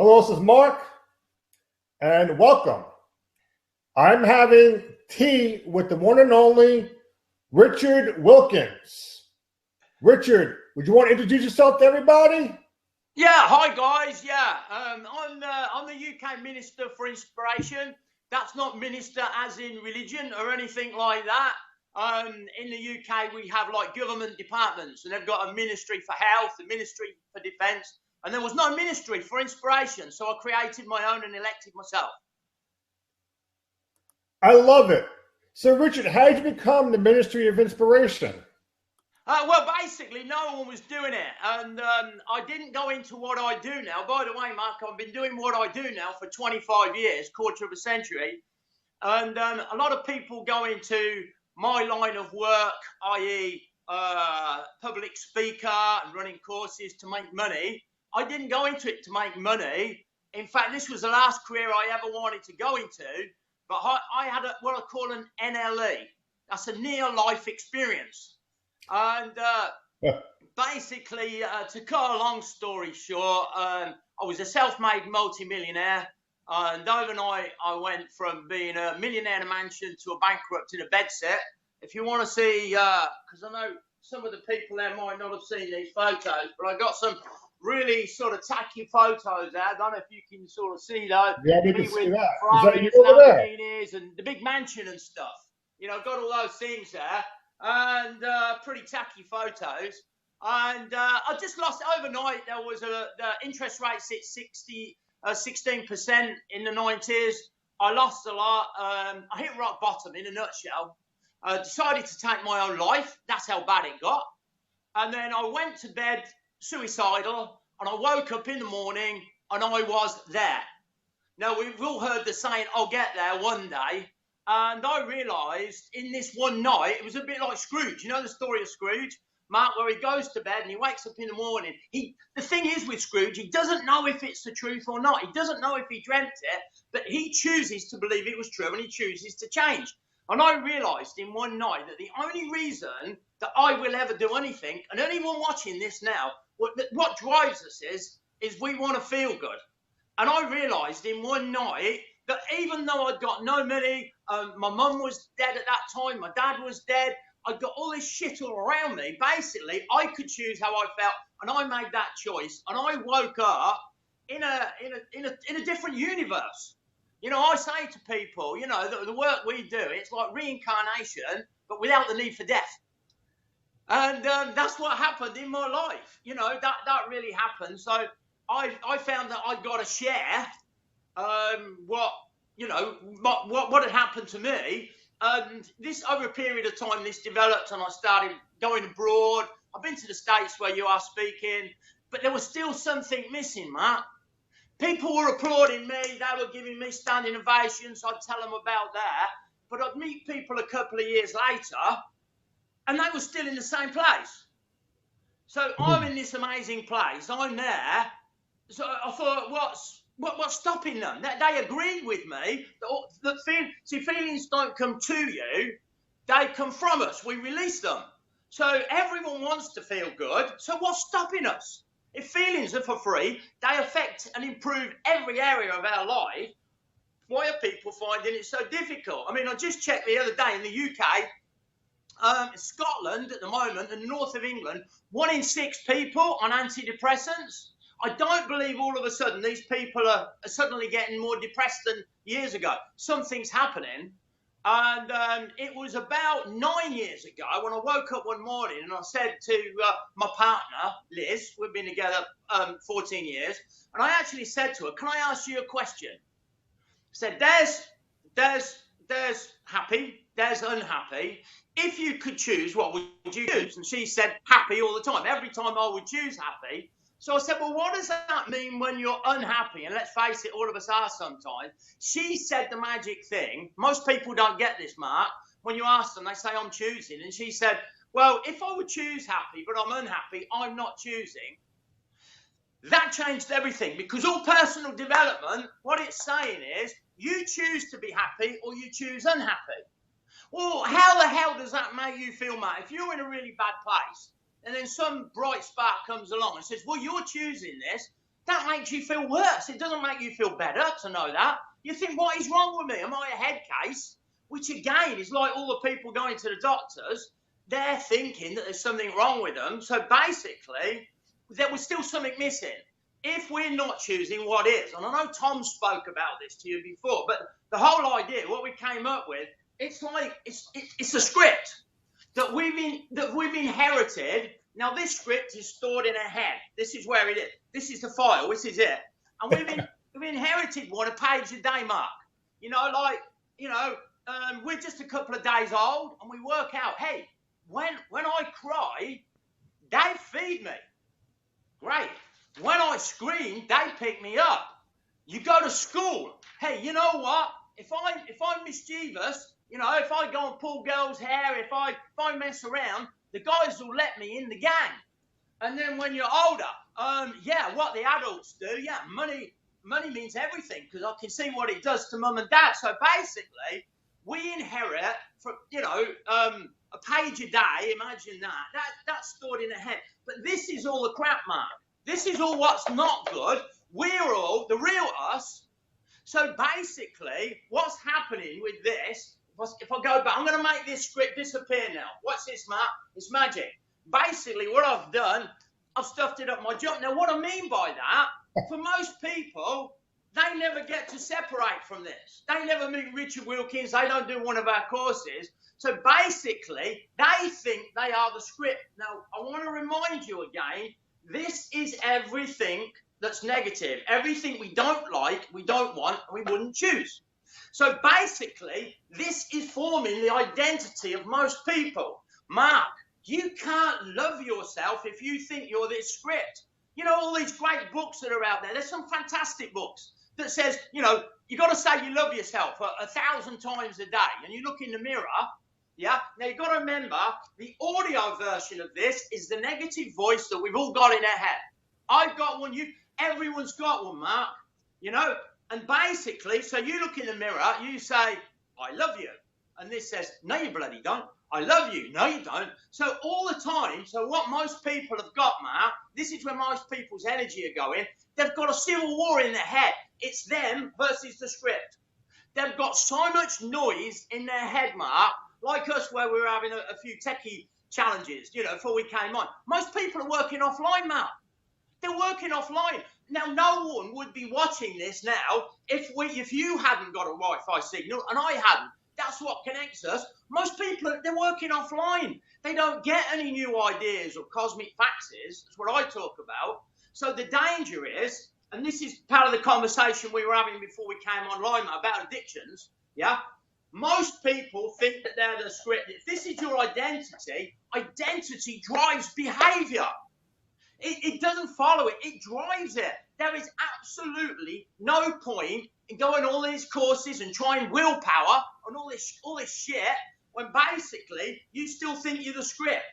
Hello, this is Mark, and welcome. I'm having tea with the one and only Richard Wilkins. Richard, would you want to introduce yourself to everybody? Yeah, hi guys. Yeah, I'm the UK Minister for Inspiration. That's not minister as in religion or anything like that. In the UK, we have like government departments, and they've got a ministry for health, a ministry for defence, and there was no ministry for inspiration, so I created my own and elected myself. I love it. So, Richard, how did you become the Ministry of Inspiration? Well, basically, no one was doing it, and I didn't go into what I do now. By the way, Mark, I've been doing what I do now for 25 years, quarter of a century, and a lot of people go into my line of work, i.e., public speaker and running courses to make money. I didn't go into it to make money. In fact, this was the last career I ever wanted to go into, but I had what I call an NLE. That's a near-life experience. And basically, to cut a long story short, I was a self-made multi-millionaire, and overnight I went from being a millionaire in a mansion to a bankrupt in a bedsit. If you want to see, because I know some of the people there might not have seen these photos, but I got some really sort of tacky photos there. I don't know if you can sort of see those. Yeah, we can see that. Ferraris, Is that you over there? Lamborghinis, and the big mansion and stuff. You know, I've got all those things there. And pretty tacky photos. And I just lost overnight. There was the interest rates at 16% in the 90s. I lost a lot. I hit rock bottom in a nutshell. Decided to take my own life. That's how bad it got. And then I went to bed suicidal, and I woke up in the morning and I was there. Now, we've all heard the saying, I'll get there one day. And I realised in this one night, it was a bit like Scrooge. You know the story of Scrooge, Mark, where he goes to bed and he wakes up in the morning. The thing is with Scrooge, he doesn't know if it's the truth or not. He doesn't know if he dreamt it, but he chooses to believe it was true and he chooses to change. And I realised in one night that the only reason that I will ever do anything, and anyone watching this now, what drives us is we want to feel good. And I realised in one night that even though I'd got no money, my mum was dead at that time, my dad was dead, I'd got all this shit all around me. Basically, I could choose how I felt, and I made that choice. And I woke up in a different universe. You know, I say to people, you know, the work we do, it's like reincarnation, but without the need for death. And that's what happened in my life. You know, that really happened. So I found that I got to share what had happened to me. And this, over a period of time, this developed, and I started going abroad. I've been to the States where you are speaking, but there was still something missing, Matt. People were applauding me, they were giving me standing ovations, I'd tell them about that, but I'd meet people a couple of years later and they were still in the same place. So I'm in this amazing place, I'm there, so I thought, what's stopping them? They agreed with me that feelings don't come to you, they come from us, we release them. So everyone wants to feel good, so what's stopping us? If feelings are for free, they affect and improve every area of our life. Why are people finding it so difficult? I mean, I just checked the other day in the UK, Scotland at the moment, and north of England, 1 in 6 people on antidepressants. I don't believe all of a sudden these people are suddenly getting more depressed than years ago. Something's happening. And it was about 9 years ago when I woke up one morning and I said to my partner, Liz, we've been together 14 years, and I actually said to her, can I ask you a question? I said, there's happy, there's unhappy. If you could choose, what would you choose? And she said, happy all the time. Every time I would choose happy. So I said, well, what does that mean when you're unhappy? And let's face it, all of us are sometimes. She said the magic thing. Most people don't get this, Mark. When you ask them, they say, I'm choosing. And she said, well, if I would choose happy, but I'm unhappy, I'm not choosing. That changed everything, because all personal development, what it's saying is, you choose to be happy or you choose unhappy. Well, how the hell does that make you feel, Matt? If you're in a really bad place, and then some bright spark comes along and says, well, you're choosing this, that makes you feel worse. It doesn't make you feel better to know that. You think, what is wrong with me? Am I a head case? Which again is like all the people going to the doctors. They're thinking that there's something wrong with them. So basically, there was still something missing. If we're not choosing what is, and I know Tom spoke about this to you before, but the whole idea, what we came up with, it's like it's a script that we've inherited. Now this script is stored in our head. This is where it is. This is the file. This is it. And we've inherited one a page a day, Mark. You know, like we're just a couple of days old, and we work out. Hey, when I cry, they feed me. Great. When I scream, they pick me up. You go to school. Hey, you know what? If I'm mischievous, if I go and pull girls' hair, if I mess around, the guys will let me in the gang. And then when you're older, what the adults do, money means everything, because I can see what it does to mum and dad. So basically, we inherit from a page a day. Imagine that's stored in a head. But this is all the crap, Mark. This is all what's not good. We're all the real us. So basically, what's happening with this? If I go back, I'm going to make this script disappear now. What's this, Mark? It's magic. Basically, what I've done, I've stuffed it up my junk. Now, what I mean by that, for most people, they never get to separate from this. They never meet Richard Wilkins. They don't do one of our courses. So basically, they think they are the script. Now, I want to remind you again, this is everything that's negative. Everything we don't like, we don't want, and we wouldn't choose. So basically, this is forming the identity of most people. Mark, you can't love yourself if you think you're this script. You know, all these great books that are out there, there's some fantastic books that says, you got to say you love yourself 1,000 times a day, and you look in the mirror. Yeah. Now you've got to remember, the audio version of this is the negative voice that we've all got in our head. I've got one. Everyone's got one, Mark. And basically, so you look in the mirror, you say, "I love you," and this says, "No, you bloody don't. I love you." No, you don't. So all the time. So what most people have got, Mark, this is where most people's energy are going. They've got a civil war in their head. It's them versus the script. They've got so much noise in their head, Mark. Like us, where we were having a few techie challenges, before we came on. Most people are working offline, Mark. They're working offline. Now, no one would be watching this now if you hadn't got a Wi-Fi signal and I hadn't. That's what connects us. Most people, they're working offline. They don't get any new ideas or cosmic faxes. That's what I talk about. So the danger is, and this is part of the conversation we were having before we came online about addictions, yeah? Most people think that they're the script. If this is your identity, identity drives behavior. It doesn't follow it. It drives it. There is absolutely no point in going all these courses and trying willpower and all this shit when basically you still think you're the script.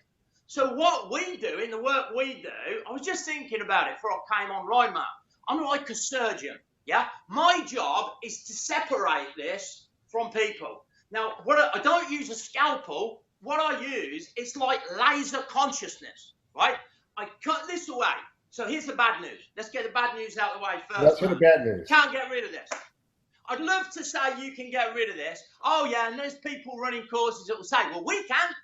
So what we do in the work we do, I was just thinking about it before I came online, Mark. I'm like a surgeon, yeah? My job is to separate this from people. Now, I don't use a scalpel. What I use, it's like laser consciousness, right? I cut this away. So here's the bad news. Let's get the bad news out of the way first. Let's hear the bad news. Can't get rid of this. I'd love to say you can get rid of this. Oh, yeah, and there's people running courses that will say, well, we can.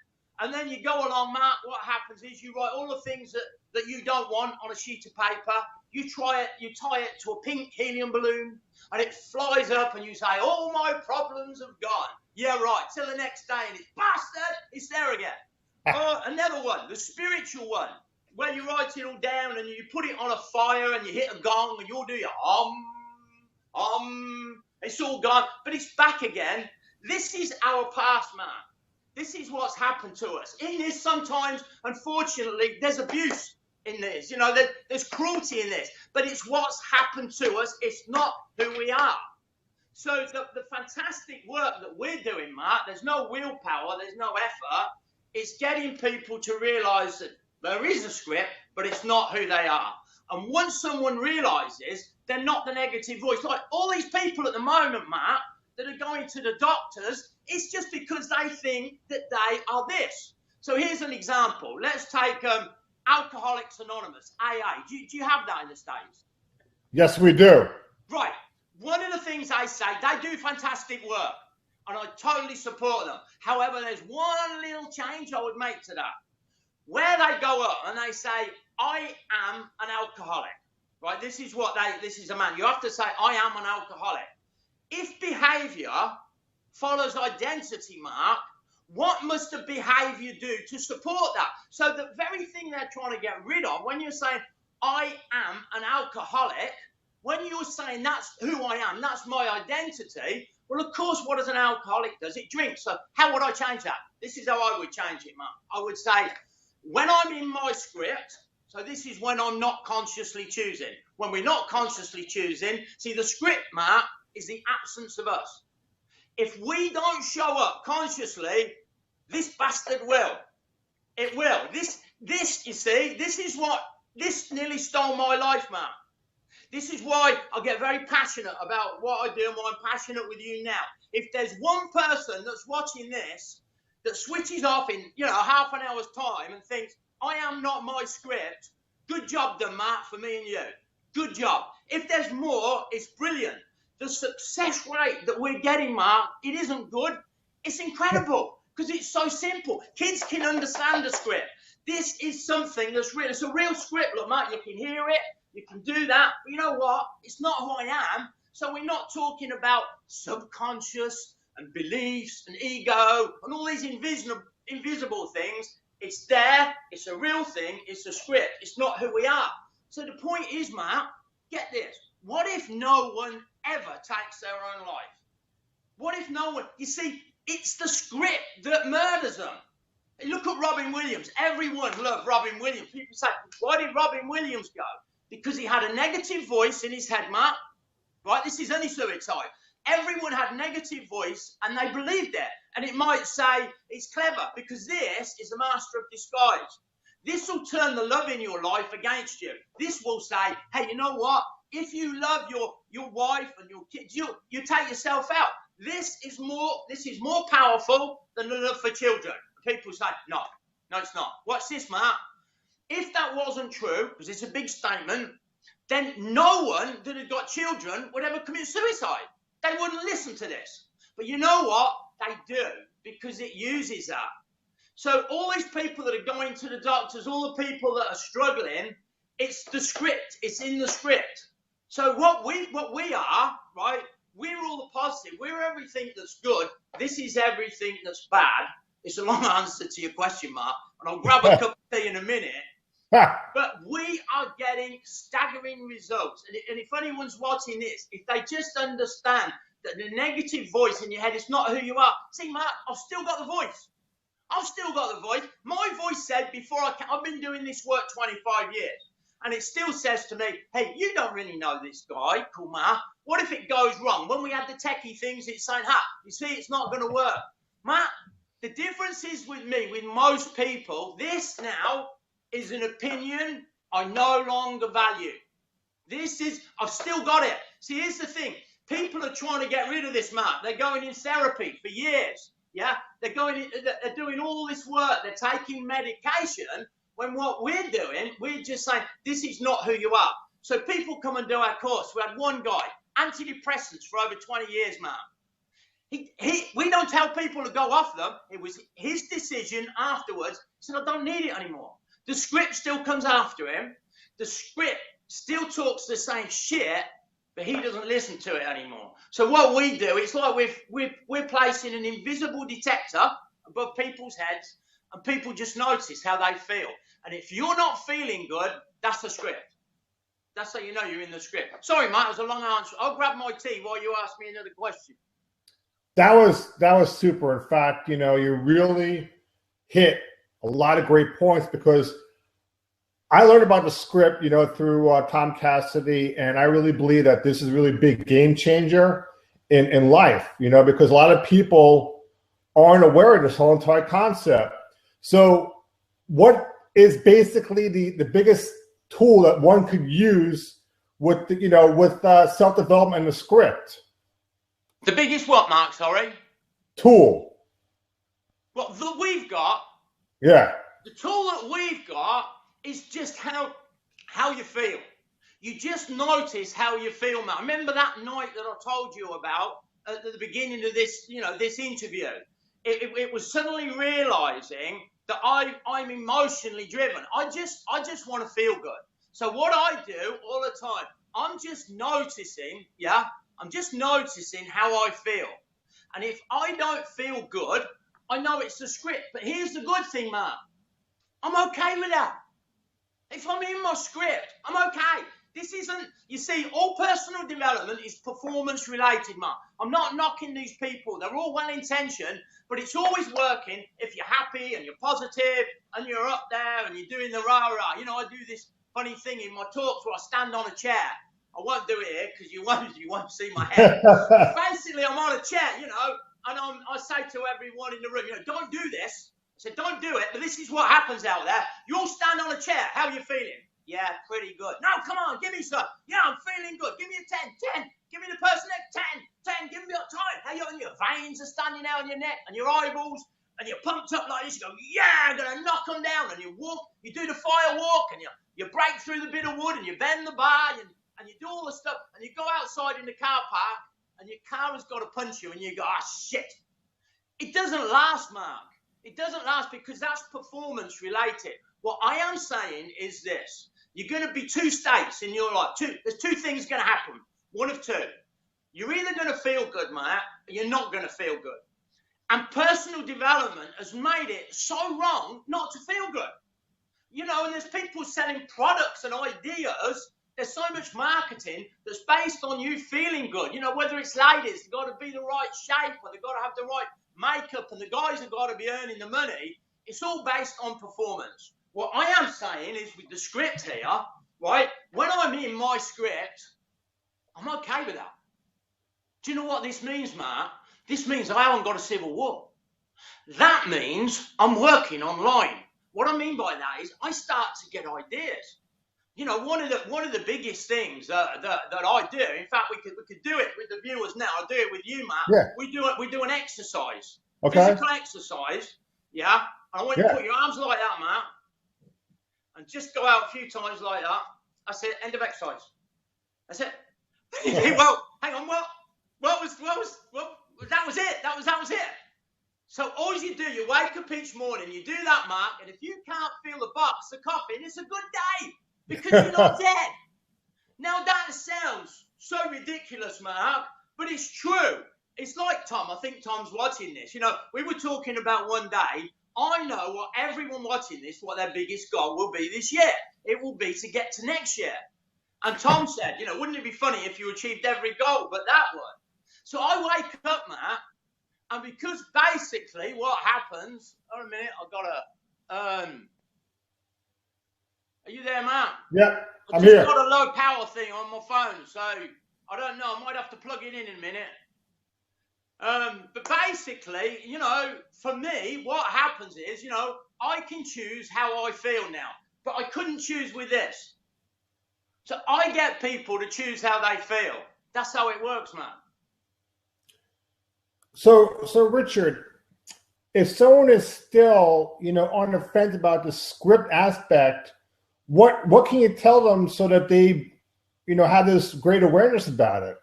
And then you go along, Mark, what happens is you write all the things that you don't want on a sheet of paper. You tie it to a pink helium balloon, and it flies up, and you say, all my problems have gone. Yeah, right. Till the next day, and it's bastard, it's there again. Another one, the spiritual one, where you write it all down, and you put it on a fire, and you hit a gong, and you'll do your it's all gone, but it's back again. This is our past, Mark. This is what's happened to us. In this, sometimes, unfortunately, there's abuse in this. There's cruelty in this. But it's what's happened to us. It's not who we are. So the fantastic work that we're doing, Mark, there's no willpower, there's no effort. It's getting people to realise that there is a script, but it's not who they are. And once someone realises they're not the negative voice, like all these people at the moment, Mark, that are going to the doctors, it's just because they think that they are this. So here's an example. Let's take Alcoholics Anonymous, AA. Do you have that in the States? Yes, we do. Right. One of the things I say, they do fantastic work, and I totally support them. However, there's one little change I would make to that. Where they go up and they say, I am an alcoholic. Right? This is a man. You have to say, I am an alcoholic. If behavior follows identity, Mark, what must the behavior do to support that? So the very thing they're trying to get rid of, when you're saying, I am an alcoholic, when you're saying that's who I am, that's my identity, well, of course, what does an alcoholic do? It drinks. So how would I change that? This is how I would change it, Mark. I would say, when I'm in my script, so this is when I'm not consciously choosing. When we're not consciously choosing, see, the script, Mark, is the absence of us. If we don't show up consciously, this bastard will. It will. This, you see, this nearly stole my life, Mark. This is why I get very passionate about what I do and why I'm passionate with you now. If there's one person that's watching this that switches off in, half an hour's time and thinks, I am not my script, good job done, Mark, for me and you. Good job. If there's more, it's brilliant. The success rate that we're getting, Mark, it isn't good. It's incredible because it's so simple. Kids can understand the script. This is something that's real. It's a real script. Look, Mark, you can hear it. You can do that. But you know what? It's not who I am. So we're not talking about subconscious and beliefs and ego and all these invisible things. It's there. It's a real thing. It's a script. It's not who we are. So the point is, Mark, get this. What if no one ever takes their own life? What if no one? You see, it's the script that murders them. Look at Robin Williams. Everyone loved Robin Williams. People say, why did Robin Williams go? Because he had a negative voice in his head, Mark. Right? This is only suicide. Everyone had negative voice and they believed it. And it might say it's clever because this is a master of disguise. This will turn the love in your life against you. This will say, hey, you know what? If you love your wife and your kids, you take yourself out. This is more powerful than the love for children. People say, no, it's not. Watch this, Mark. If that wasn't true, because it's a big statement, then no one that had got children would ever commit suicide. They wouldn't listen to this. But you know what? They do, because it uses that. So all these people that are going to the doctors, all the people that are struggling, it's the script. It's in the script. So what we are, right? We're all the positive. We're everything that's good. This is everything that's bad. It's a long answer to your question, Mark, and I'll grab a cup of tea in a minute. But we are getting staggering results. And if anyone's watching this, if they just understand that the negative voice in your head is not who you are. See, Mark, I've still got the voice. I've still got the voice. My voice said before I've been doing this work 25 years. And it still says to me, hey, you don't really know this guy called Mark. What if it goes wrong? When we had the techie things, it's saying, you see, it's not going to work. Mark, the difference is with me, with most people, this now is an opinion I no longer value. I've still got it. See, here's the thing. People are trying to get rid of this, Mark. They're going in therapy for years. Yeah, they're doing all this work. They're taking medication. When what we're doing, we're just saying, this is not who you are. So people come and do our course. We had one guy, antidepressants for over 20 years, Mark. We don't tell people to go off them. It was his decision afterwards. He said, I don't need it anymore. The script still comes after him. The script still talks the same shit, but he doesn't listen to it anymore. So what we do, it's like we're placing an invisible detector above people's heads, and people just notice how they feel. And if you're not feeling good, that's the script. That's how you know you're in the script. Sorry, Mike, it was a long answer. I'll grab my tea while you ask me another question. That was super. In fact, you really hit a lot of great points because I learned about the script, through Tom Cassidy, and I really believe that this is really a big game changer in life, because a lot of people aren't aware of this whole entire concept. So what is basically the biggest tool that one could use with self-development and the script? The biggest what, Mark? Sorry? Tool. What that we've got? Yeah. The tool that we've got is just how you feel. You just notice how you feel, man. Remember that night that I told you about at the beginning of this, this interview? It was suddenly realizing that I'm emotionally driven. I just want to feel good. So what I do all the time, I'm just noticing how I feel. And if I don't feel good, I know it's the script. But here's the good thing, man. I'm okay with that. If I'm in my script, I'm okay. This isn't, you see, all personal development is performance related, man. I'm not knocking these people. They're all well intentioned, but it's always working if you're happy and you're positive and you're up there and you're doing the rah-rah. I do this funny thing in my talks where I stand on a chair. I won't do it here because you won't see my head. Basically, I'm on a chair, and I say to everyone in the room, don't do this. I said, don't do it, but this is what happens out there. You all stand on a chair. How are you feeling? Yeah, pretty good. No, come on, give me some. Yeah, I'm feeling good. Give me a 10. Give me the person next 10. Give me a time. How your veins are standing out on your neck and your eyeballs, and you're pumped up like this. You go, yeah, I'm going to knock them down. And you walk, you do the fire walk, and you break through the bit of wood, and you bend the bar, and you do all the stuff, and you go outside in the car park, and your car has got to punch you, and you go, shit. It doesn't last, Mark. It doesn't last because that's performance related. What I am saying is this. You're going to be two states in your life. There's two things going to happen. One of two. You're either going to feel good, Matt, or you're not going to feel good. And personal development has made it so wrong not to feel good. And there's people selling products and ideas. There's so much marketing that's based on you feeling good. Whether it's ladies, they've got to be the right shape, or they've got to have the right makeup, and the guys have got to be earning the money. It's all based on performance. What I am saying is with the script here, right? When I'm in my script, I'm okay with that. Do you know what this means, Matt? This means I haven't got a civil war. That means I'm working online. What I mean by that is I start to get ideas. One of the biggest things that I do. In fact, we could do it with the viewers now. I'll do it with you, Matt. Yeah. We do an exercise. Okay. Physical exercise. Yeah. And I want you to put your arms like that, Matt, and just go out a few times like that. That's it. End of exercise. That's it. Well, hang on. What was that was it. That was it. So all you do, you wake up each morning, you do that, Mark, and if you can't feel the box, the coffin, it's a good day because you're not dead. Now that sounds so ridiculous, Mark, but it's true. It's like Tom. I think Tom's watching this. We were talking about one day. I know what everyone watching this, what their biggest goal will be this year. It will be to get to next year. And Tom said, wouldn't it be funny if you achieved every goal but that one? So I wake up, Matt, and because basically what happens, hold a minute, I've got a, are you there, Matt? Yeah, I'm here. here. I've got a low power thing on my phone, so I don't know, I might have to plug it in a minute. But basically, for me, what happens is, I can choose how I feel now, but I couldn't choose with this. So I get people to choose how they feel. That's how it works, man. So Richard, if someone is still, on the fence about the script aspect, what can you tell them so that they, have this great awareness about it?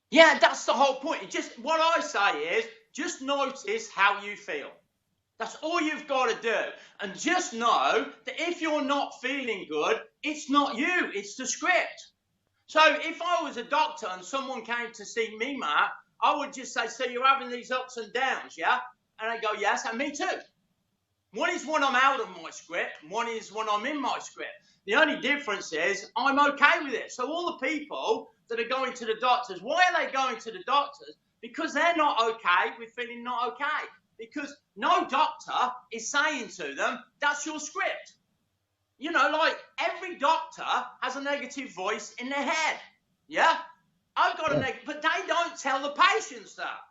Yeah, that's the whole point. Just what I say is just notice how you feel. That's all you've got to do. And just know that if you're not feeling good, it's not you, it's the script. So if I was a doctor and someone came to see me, Matt, I would just say, so you're having these ups and downs, yeah? And I go, yes, and me too. One is when I'm out of my script, one is when I'm in my script. The only difference is I'm okay with it. So all the people that are going to the doctors, why are they going to the doctors? Because they're not okay with feeling not okay. Because no doctor is saying to them, that's your script. Like every doctor has a negative voice in their head. Yeah? I've got a negative, but they don't tell the patients that.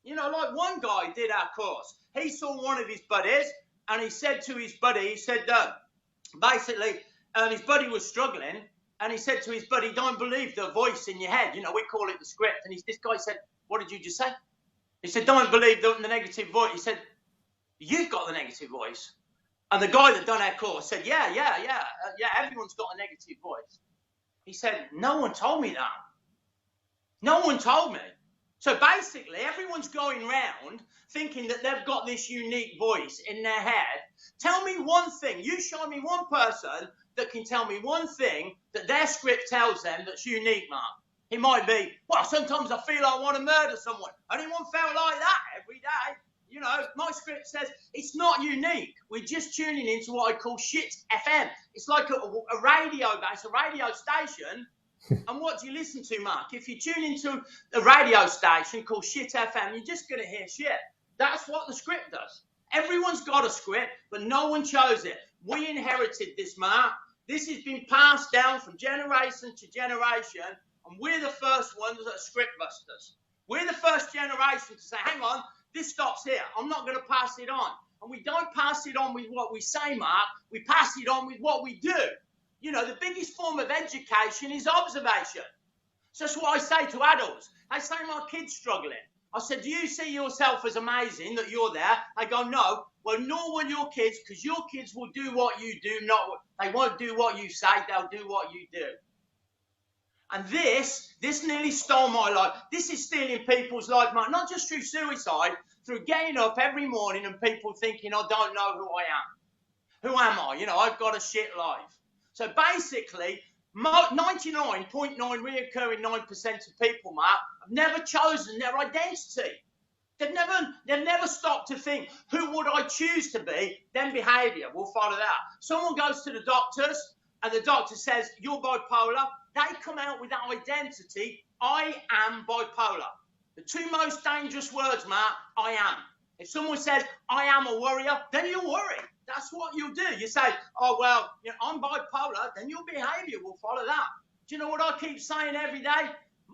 Like one guy did our course. He saw one of his buddies and he said to his buddy, basically, his buddy was struggling and he said to his buddy, don't believe the voice in your head. We call it the script. And this guy said, what did you just say? He said, don't believe the negative voice. He said, you've got the negative voice. And the guy that done our course said, yeah, everyone's got a negative voice. He said, no one told me that. No one told me. So basically, everyone's going round thinking that they've got this unique voice in their head. Tell me one thing. You show me one person that can tell me one thing that their script tells them that's unique, Mark. It might be, well, sometimes I feel I want to murder someone. Anyone felt like that every day? You know, my script says it's not unique. We're just tuning into what I call shit FM. It's like a radio base, a radio station. And what do you listen to, Mark? If you tune into a radio station called Shit FM, you're just going to hear shit. That's what the script does. Everyone's got a script, but no one chose it. We inherited this, Mark. This has been passed down from generation to generation, and we're the first ones that are script busters. We're the first generation to say, hang on, this stops here. I'm not going to pass it on. And we don't pass it on with what we say, Mark. We pass it on with what we do. You know, the biggest form of education is observation. So that's what I say to adults. I say my kid's struggling. I said, do you see yourself as amazing that you're there? They go, no. Well, nor will your kids, because your kids will do what you do, they won't do what you say, they'll do what you do. And this nearly stole my life. This is stealing people's life, Mark, not just through suicide, through getting up every morning and people thinking, I don't know who I am. Who am I? You know, I've got a shit life. So basically, 99.9 reoccurring 9% of people, Mark, have never chosen their identity. They've never stopped to think, who would I choose to be? Then behaviour will follow that. Someone goes to the doctors and the doctor says, you're bipolar. They come out with that identity, I am bipolar. The two most dangerous words, Mark, I am. If someone says, I am a worrier, then you'll worry. That's what you'll do. You say, oh, well, you know, I'm bipolar, then your behaviour will follow that. Do you know what I keep saying every day?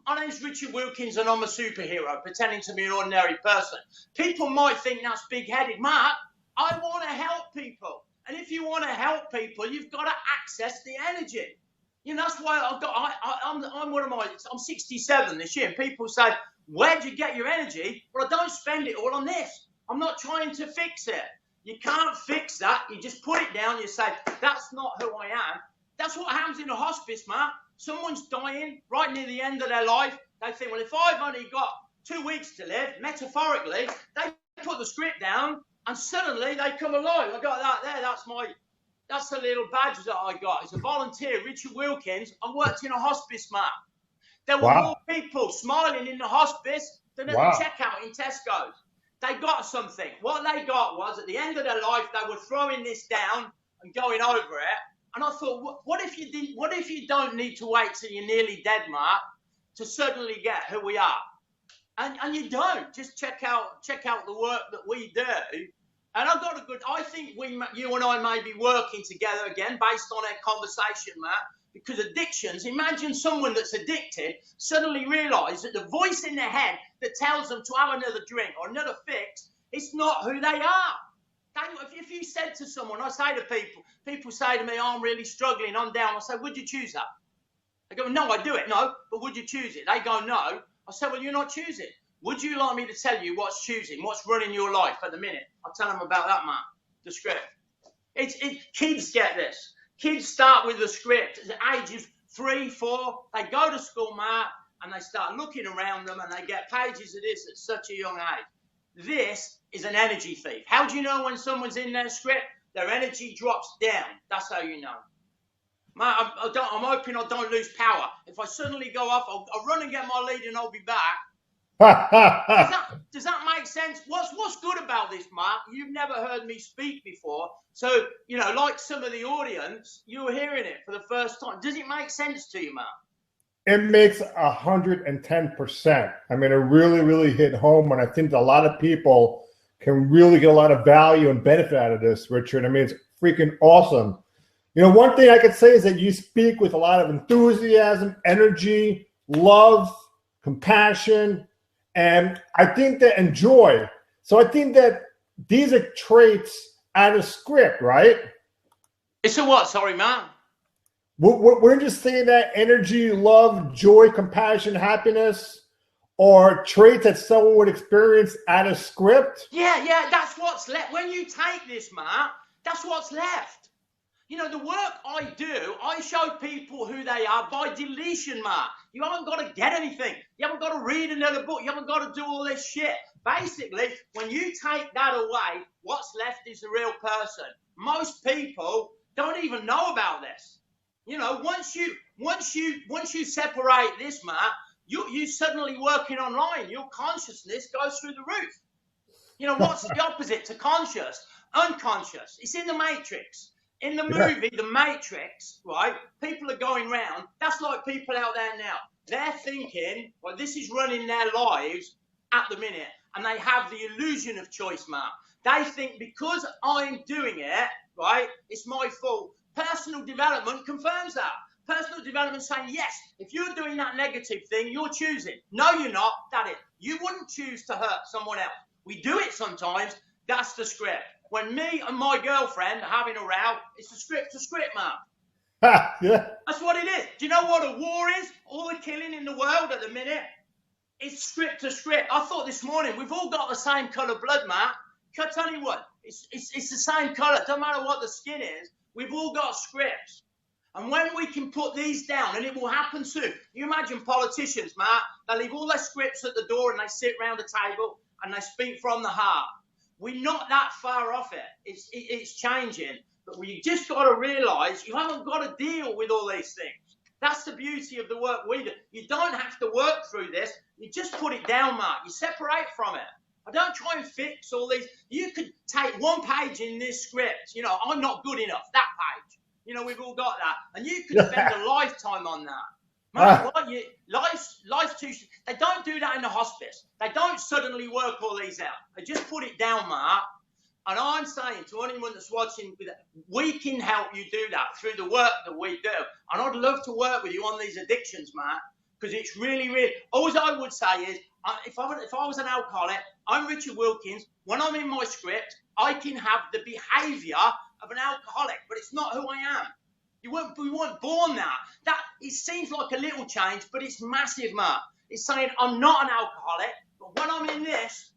My name's Richard Wilkins and I'm a superhero, pretending to be an ordinary person. People might think that's big-headed. Mark, I want to help people. And if you want to help people, you've got to access the energy. You know, that's why I'm 67 this year. And people say, where do you get your energy? Well, I don't spend it all on this. I'm not trying to fix it. You can't fix that. You just put it down. You say, that's not who I am. That's what happens in a hospice, Mark. Someone's dying right near the end of their life. They think, well, if I've only got 2 weeks to live, metaphorically, they put the script down and suddenly they come alive. I got that there. That's the little badge that I got. As a volunteer, Richard Wilkins, I worked in a hospice, Mark. There were more people smiling in the hospice than at the checkout in Tesco's. They got something. What they got was, at the end of their life, they were throwing this down and going over it. And I thought, what if you don't need to wait till you're nearly dead, Mark, to suddenly get who we are? And you don't. Just check out the work that we do. And I think you and I may be working together again based on our conversation, Matt, because addictions, imagine someone that's addicted suddenly realise that the voice in their head that tells them to have another drink or another fix, it's not who they are. If you said to someone, I say to people say to me, oh, I'm really struggling, I'm down. I say, would you choose that? They go, no, I do it. No, but would you choose it? They go, no. I say, well, you're not choosing. Would you like me to tell you what's choosing, what's running your life at the minute? I'll tell them about that, Mark, the script. Kids get this. Kids start with the script at ages 3, 4. They go to school, Mark, and they start looking around them and they get pages of this at such a young age. This is an energy thief. How do you know when someone's in their script? Their energy drops down. That's how you know. Mark, I'm hoping I don't lose power. If I suddenly go off, I'll run and get my lead and I'll be back. Does that make sense? What's good about this, Mark? You've never heard me speak before. So, you know, like some of the audience, you're hearing it for the first time. Does it make sense to you, Mark? It makes 110%. I mean, it really, really hit home, and I think a lot of people can really get a lot of value and benefit out of this, Richard. I mean, it's freaking awesome. You know, one thing I could say is that you speak with a lot of enthusiasm, energy, love, compassion, and I think that and joy. So I think that these are traits out of script, right? It's a what? Sorry, Mark. We're just saying that energy, love, joy, compassion, happiness, or traits that someone would experience out of script. Yeah, that's what's left. When you take this, Mark, that's what's left. You know, the work I do, I show people who they are by deletion, Mark. You haven't got to get anything. You haven't got to read another book. You haven't got to do all this shit. Basically, when you take that away, what's left is the real person. Most people don't even know about this. You know, once you separate this, Mark, you suddenly working online. Your consciousness goes through the roof. You know, what's the opposite to conscious? Unconscious. It's in the Matrix. In the movie, The Matrix, right, people are going round. That's like people out there now. They're thinking, well, this is running their lives at the minute. And they have the illusion of choice, Mark. They think because I'm doing it, right, it's my fault. Personal development confirms that. Personal development saying, yes, if you're doing that negative thing, you're choosing. No, you're not. That is. You wouldn't choose to hurt someone else. We do it sometimes. That's the script. When me and my girlfriend are having a row, it's a script, Mark. Yeah. That's what it is. Do you know what a war is? All the killing in the world at the minute. It's script to script. I thought this morning, we've all got the same colour blood, Mark. Can I tell you what? It's the same colour. Doesn't matter what the skin is. We've all got scripts. And when we can put these down, and it will happen soon. You imagine politicians, Mark, they leave all their scripts at the door and they sit round the table and they speak from the heart. We're not that far off it. It's changing. But we just got to realise you haven't got to deal with all these things. That's the beauty of the work we do. You don't have to work through this. You just put it down, Mark. You separate from it. I don't try and fix all these. You could take one page in this script. You know, I'm not good enough. That page. You know, we've all got that. And you could spend a lifetime on that. Mark, life's too. They don't do that in the hospice. They don't suddenly work all these out. They just put it down, Mark. And I'm saying to anyone that's watching, we can help you do that through the work that we do. And I'd love to work with you on these addictions, Mark, because it's really, really. All I would say is, if I was an alcoholic, I'm Richard Wilkins. When I'm in my script, I can have the behaviour of an alcoholic, but it's not who I am. We weren't born that. That it seems like a little change, but it's massive, Mark. It's saying I'm not an alcoholic, but when I'm in this.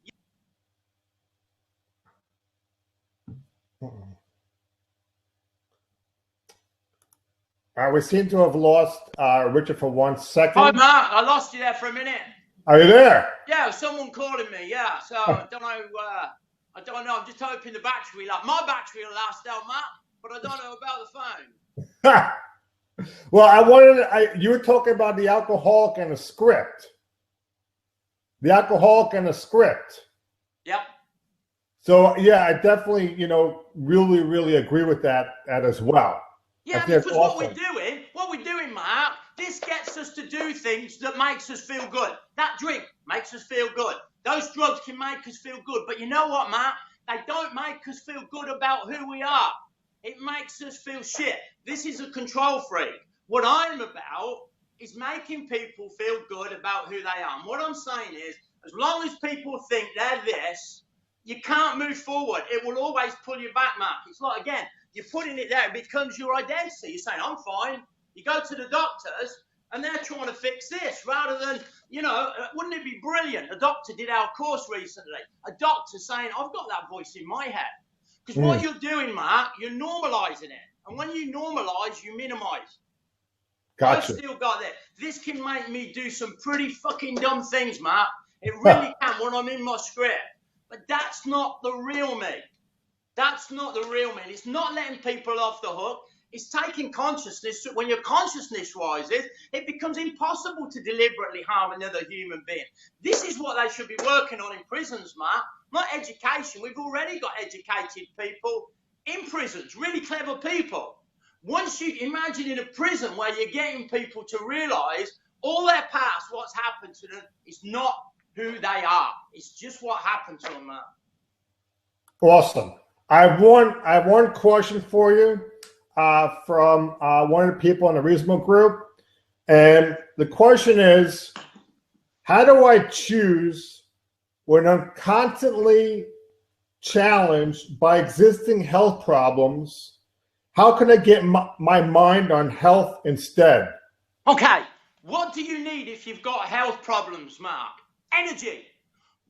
We seem to have lost Richard for 1 second. Hi, Mark. I lost you there for a minute. Are you there? Yeah, someone calling me. Yeah, so I don't know. I don't know. I'm just hoping the battery will last. My battery will last out, Mark, but I don't know about the phone. Well, you were talking about the alcoholic and the script. The alcoholic and the script. Yep. So, yeah, I definitely, really, really agree with that as well. Yeah, because what we're doing, Mark, this gets us to do things that makes us feel good. That drink makes us feel good. Those drugs can make us feel good. But you know what, Mark? They don't make us feel good about who we are. It makes us feel shit. This is a control freak. What I'm about is making people feel good about who they are. And what I'm saying is, as long as people think they're this, you can't move forward. It will always pull you back, Mark. It's like, again, you're putting it there. It becomes your identity. You're saying, I'm fine. You go to the doctors, and they're trying to fix this rather than, wouldn't it be brilliant? A doctor did our course recently. A doctor saying, I've got that voice in my head. Because what you're doing, Mark, you're normalising it. And when you normalise, you minimise. Gotcha. I've still got it. This can make me do some pretty fucking dumb things, Mark. It really can when I'm in my script. But that's not the real me. That's not the real me. It's not letting people off the hook. It's taking consciousness. When your consciousness rises, it becomes impossible to deliberately harm another human being. This is what they should be working on in prisons, Mark. Not education. We've already got educated people in prisons, really clever people. Once you imagine in a prison where you're getting people to realise all their past, what's happened to them, is not who they are. It's just what happened to them, Mark. Awesome. I have one question for you from one of the people in the Reasonable Group. And the question is, how do I choose when I'm constantly challenged by existing health problems? How can I get my mind on health instead? Okay, what do you need if you've got health problems, Mark? Energy.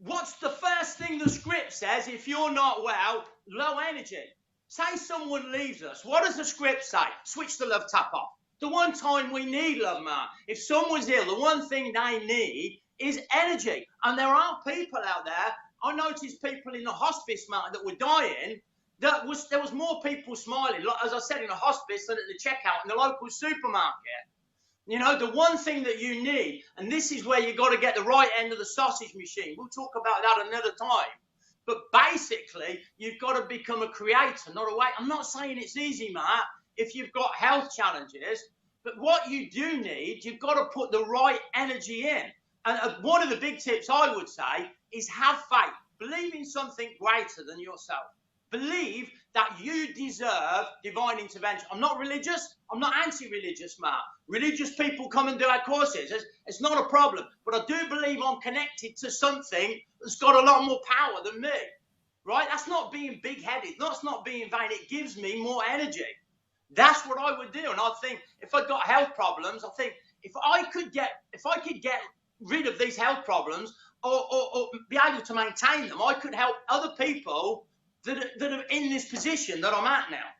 What's the first thing the script says if you're not well? Low energy. Say someone leaves us. What does the script say? Switch the love tap off. The one time we need love, man. If someone's ill, the one thing they need is energy. And there are people out there. I noticed people in the hospice, man, that were dying. There was more people smiling, like, as I said, in a hospice than at the checkout in the local supermarket. You know, the one thing that you need, and this is where you got to get the right end of the sausage machine. We'll talk about that another time. But basically, you've got to become a creator, not a way. I'm not saying it's easy, Matt, if you've got health challenges. But what you do need, you've got to put the right energy in. And one of the big tips I would say is have faith. Believe in something greater than yourself. Believe that you deserve divine intervention. I'm not religious. I'm not anti-religious, Matt. Religious people come and do our courses. It's not a problem. But I do believe I'm connected to something that's got a lot more power than me. Right? That's not being big-headed. That's not being vain. It gives me more energy. That's what I would do. And I think if I've got health problems, I think if I could get rid of these health problems or be able to maintain them, I could help other people that are in this position that I'm at now.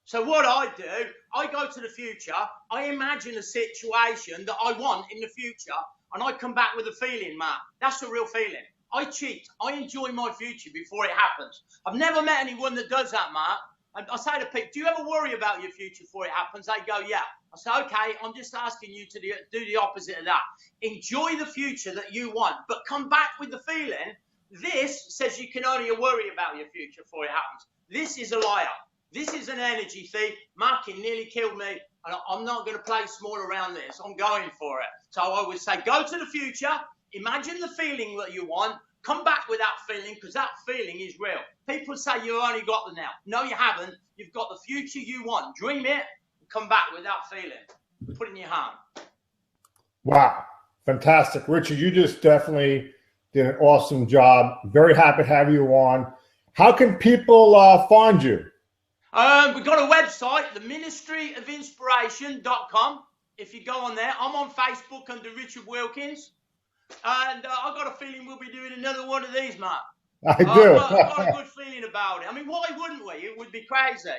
So what I do, I go to the future, I imagine a situation that I want in the future, and I come back with a feeling, Matt. That's a real feeling. I cheat. I enjoy my future before it happens. I've never met anyone that does that, Matt. And I say to people, do you ever worry about your future before it happens? They go, yeah. I say, okay, I'm just asking you to do the opposite of that. Enjoy the future that you want, but come back with the feeling. This says you can only worry about your future before it happens. This is a liar. This is an energy thief. Marking nearly killed me, and I'm not going to play small around this. I'm going for it. So I would say go to the future, imagine the feeling that you want, come back with that feeling, because that feeling is real. People say you've only got the now. No, you haven't. You've got the future you want. Dream it, and come back with that feeling. Put it in your hand. Wow. Fantastic. Richard, you just definitely did an awesome job. Very happy to have you on. How can people find you? We've got a website, theministryofinspiration.com. If you go on there, I'm on Facebook under Richard Wilkins. And I've got a feeling we'll be doing another one of these, Matt. I do. I've got a good feeling about it. I mean, why wouldn't we? It would be crazy.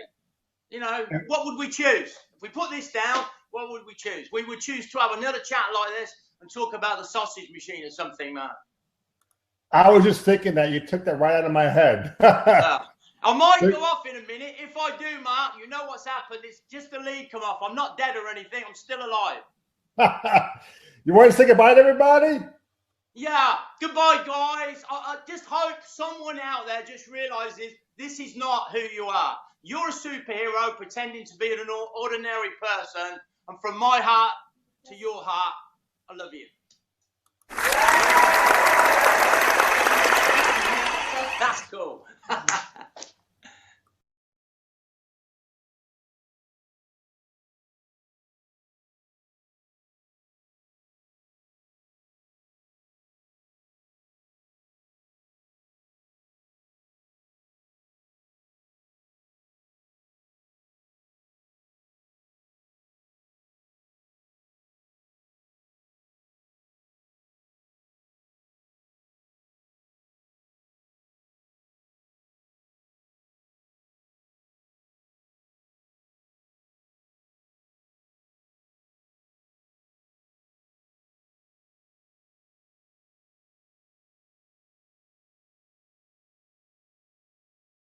You know, what would we choose? If we put this down, what would we choose? We would choose to have another chat like this and talk about the sausage machine or something, Matt. I was just thinking that. You took that right out of my head. I might go off in a minute. If I do, Mark, you know what's happened. It's just the lead come off. I'm not dead or anything. I'm still alive. You want to say goodbye to everybody? Yeah. Goodbye, guys. I just hope someone out there just realizes this is not who you are. You're a superhero pretending to be an ordinary person. And from my heart to your heart, I love you. That's cool.